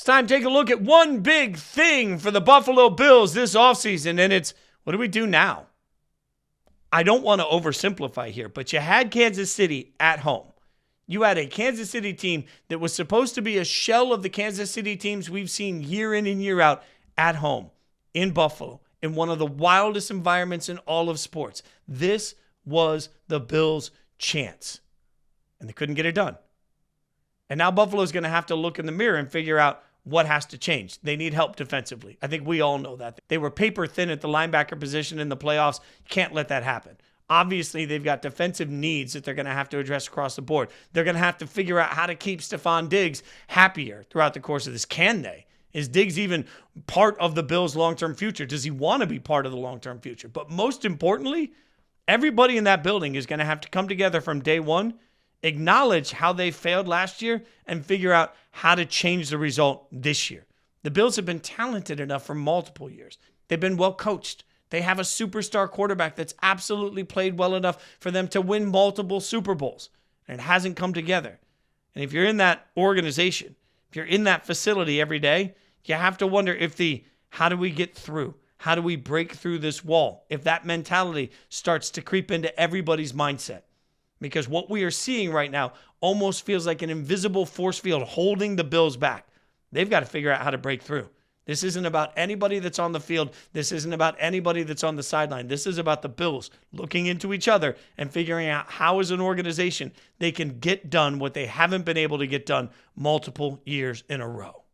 It's time to take a look at one big thing for the Buffalo Bills this offseason, and it's, what do we do now? I don't want to oversimplify here, but you had Kansas City at home. You had a Kansas City team that was supposed to be a shell of the Kansas City teams we've seen year in and year out at home in Buffalo, in one of the wildest environments in all of sports. This was the Bills' chance, and they couldn't get it done. And now Buffalo's going to have to look in the mirror and figure out what has to change. They need help defensively. I think we all know that. They were paper thin at the linebacker position in the playoffs. Can't let that happen. Obviously, they've got defensive needs that they're going to have to address across the board. They're going to have to figure out how to keep Stephon Diggs happier throughout the course of this. Can they? Is Diggs even part of the Bills' long-term future? Does he want to be part of the long-term future? But most importantly, everybody in that building is going to have to come together from day one, acknowledge how they failed last year, and figure out how to change the result this year. The Bills have been talented enough for multiple years. They've been well coached. They have a superstar quarterback that's absolutely played well enough for them to win multiple Super Bowls, and it hasn't come together. And if you're in that organization, if you're in that facility every day, you have to wonder if how do we get through? How do we break through this wall? If that mentality starts to creep into everybody's mindset. Because what we are seeing right now almost feels like an invisible force field holding the Bills back. They've got to figure out how to break through. This isn't about anybody that's on the field. This isn't about anybody that's on the sideline. This is about the Bills looking into each other and figuring out how, as an organization, they can get done what they haven't been able to get done multiple years in a row.